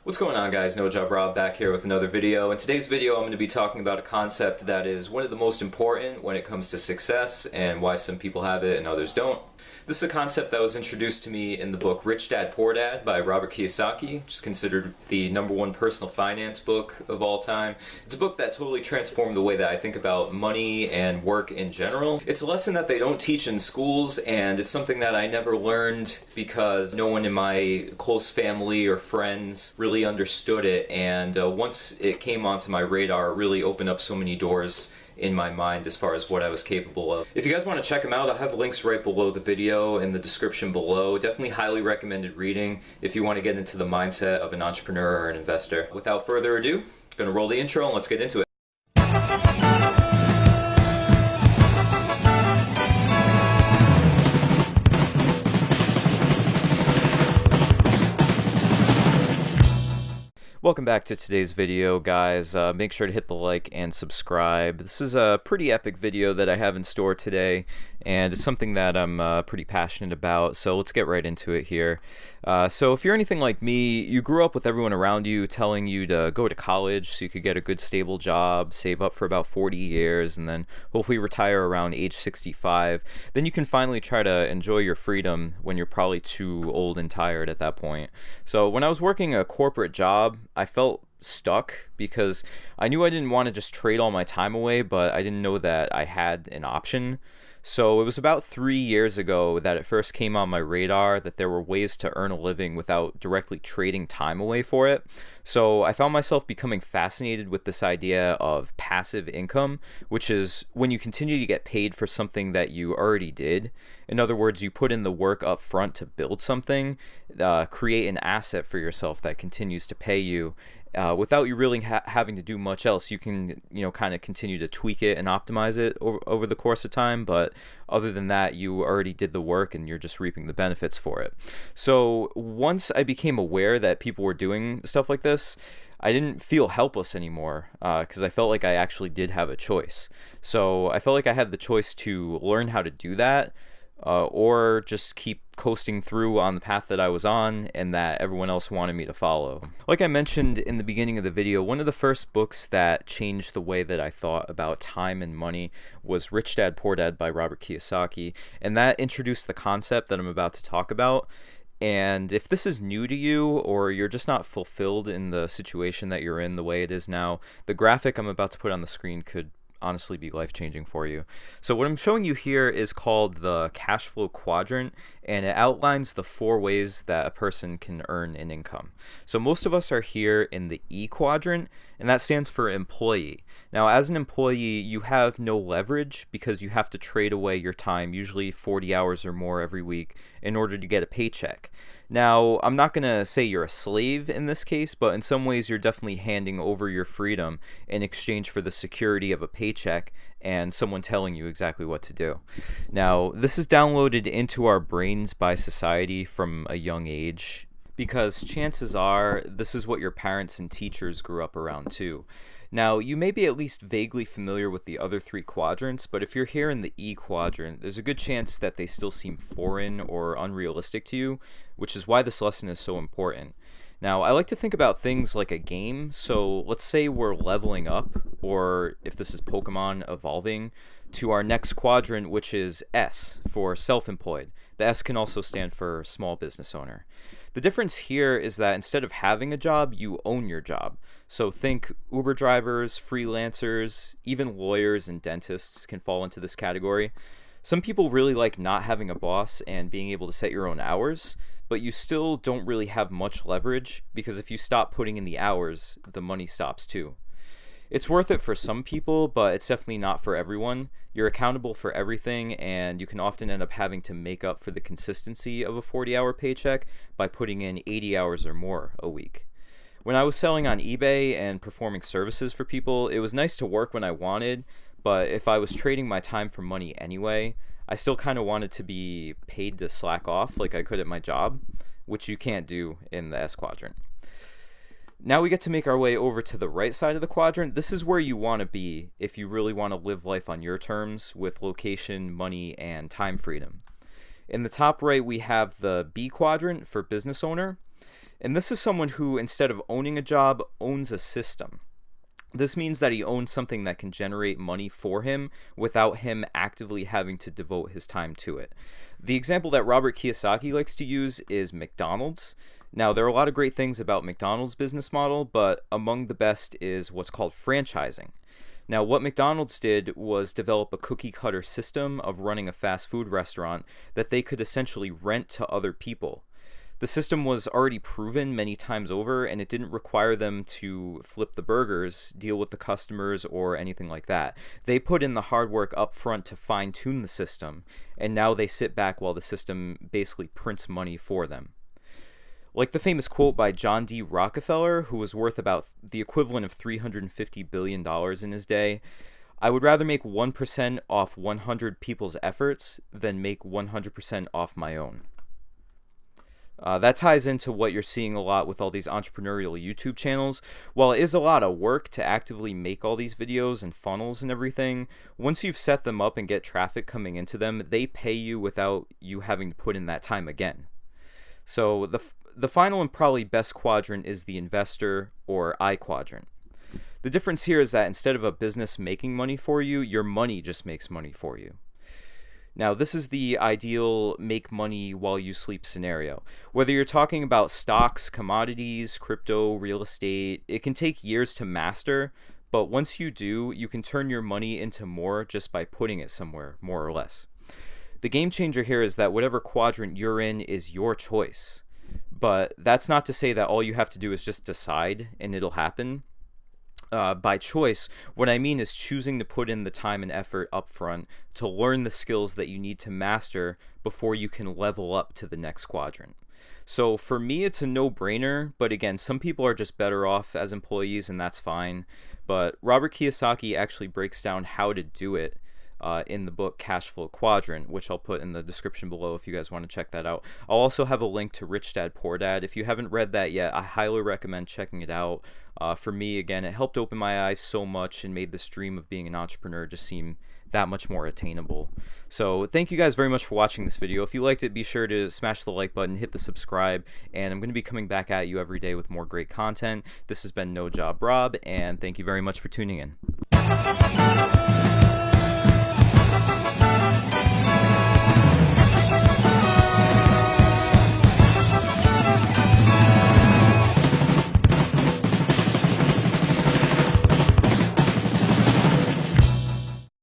What's going on, guys? No Job Rob back here with another video. In today's video I'm going to be talking about a concept that is one of the most important when it comes to success and why some people have it and others don't. This is a concept that was introduced to me in the book Rich Dad Poor Dad by Robert Kiyosaki, which is considered the #1 personal finance book of all time. It's a book that totally transformed the way that I think about money and work in general. It's a lesson that they don't teach in schools, and it's something that I never learned because no one in my close family or friends really understood it, and once it came onto my radar, it really opened up so many doors in my mind as far as what I was capable of. If you guys want to check them out, I'll have links right below the video in the description below. Definitely highly recommended reading if you want to get into the mindset of an entrepreneur or an investor. Without further ado, I'm going to roll the intro and let's get into it. Welcome back to today's video, guys. Make sure to hit the like and subscribe. This is a pretty epic video that I have in store today, and it's something that I'm pretty passionate about, so let's get right into it here. So if you're anything like me, you grew up with everyone around you telling you to go to college so you could get a good stable job, save up for about 40 years, and then hopefully retire around age 65. Then you can finally try to enjoy your freedom when you're probably too old and tired at that point. So when I was working a corporate job, I felt stuck because I knew I didn't want to just trade all my time away, but I didn't know that I had an option. So it was about 3 years ago that it first came on my radar that there were ways to earn a living without directly trading time away for it. So I found myself becoming fascinated with this idea of passive income, which is when you continue to get paid for something that you already did. In other words, you put in the work up front to build something, create an asset for yourself that continues to pay you. Without you really having to do much else. You can, kind of continue to tweak it and optimize it over the course of time, but other than that, you already did the work and you're just reaping the benefits for it. So once I became aware that people were doing stuff like this, I didn't feel helpless anymore because I felt like I actually did have a choice. So I felt like I had the choice to learn how to do that, or just keep coasting through on the path that I was on and that everyone else wanted me to follow. Like I mentioned in the beginning of the video, one of the first books that changed the way that I thought about time and money was Rich Dad Poor Dad by Robert Kiyosaki, and that introduced the concept that I'm about to talk about. And if this is new to you, or you're just not fulfilled in the situation that you're in the way it is now, the graphic I'm about to put on the screen could honestly be life-changing for you. So what I'm showing you here is called the cash flow quadrant, and it outlines the 4 ways that a person can earn an income. So most of us are here in the E quadrant, and that stands for employee. Now, as an employee, you have no leverage because you have to trade away your time, usually 40 hours or more every week, in order to get a paycheck. Now, I'm not going to say you're a slave in this case, but in some ways you're definitely handing over your freedom in exchange for the security of a paycheck and someone telling you exactly what to do. Now, this is downloaded into our brains by society from a young age, because chances are this is what your parents and teachers grew up around too. Now, you may be at least vaguely familiar with the other 3 quadrants, but if you're here in the E quadrant, there's a good chance that they still seem foreign or unrealistic to you, which is why this lesson is so important. Now, I like to think about things like a game, so let's say we're leveling up, or if this is Pokemon, evolving, to our next quadrant, which is S for self-employed. The S can also stand for small business owner. The difference here is that instead of having a job, you own your job. So think Uber drivers, freelancers, even lawyers and dentists can fall into this category. Some people really like not having a boss and being able to set your own hours, but you still don't really have much leverage because if you stop putting in the hours, the money stops too. It's worth it for some people, but it's definitely not for everyone. You're accountable for everything, and you can often end up having to make up for the consistency of a 40-hour paycheck by putting in 80 hours or more a week. When I was selling on eBay and performing services for people, it was nice to work when I wanted, but if I was trading my time for money anyway, I still kind of wanted to be paid to slack off like I could at my job, which you can't do in the S quadrant. Now we get to make our way over to the right side of the quadrant. This is where you want to be if you really want to live life on your terms with location, money, and time freedom. In the top right, we have the B quadrant for business owner. And this is someone who, instead of owning a job, owns a system. This means that he owns something that can generate money for him without him actively having to devote his time to it. The example that Robert Kiyosaki likes to use is McDonald's. Now, there are a lot of great things about McDonald's business model, but among the best is what's called franchising. Now, what McDonald's did was develop a cookie cutter system of running a fast food restaurant that they could essentially rent to other people. The system was already proven many times over, and it didn't require them to flip the burgers, deal with the customers, or anything like that. They put in the hard work up front to fine-tune the system, and now they sit back while the system basically prints money for them. Like the famous quote by John D. Rockefeller, who was worth about the equivalent of $350 billion in his day, "I would rather make 1% off 100 people's efforts than make 100% off my own." That ties into what you're seeing a lot with all these entrepreneurial YouTube channels. While it is a lot of work to actively make all these videos and funnels and everything, once you've set them up and get traffic coming into them, they pay you without you having to put in that time again. So the final and probably best quadrant is the investor, or I quadrant. The difference here is that instead of a business making money for you, your money just makes money for you. Now, this is the ideal make money while you sleep scenario. Whether you're talking about stocks, commodities, crypto, real estate, it can take years to master, but once you do, you can turn your money into more just by putting it somewhere, more or less. The game changer here is that whatever quadrant you're in is your choice. But that's not to say that all you have to do is just decide and it'll happen. By choice, what I mean is choosing to put in the time and effort up front to learn the skills that you need to master before you can level up to the next quadrant. So for me, it's a no-brainer, but again, some people are just better off as employees, and that's fine. But Robert Kiyosaki actually breaks down how to do it in the book Cash Flow Quadrant, which I'll put in the description below if you guys want to check that out. I'll also have a link to Rich Dad Poor Dad. If you haven't read that yet, I highly recommend checking it out. For me, again, it helped open my eyes so much and made this dream of being an entrepreneur just seem that much more attainable. So thank you guys very much for watching this video. If you liked it, be sure to smash the like button, hit the subscribe, and I'm going to be coming back at you every day with more great content. This has been No Job Rob, and thank you very much for tuning in.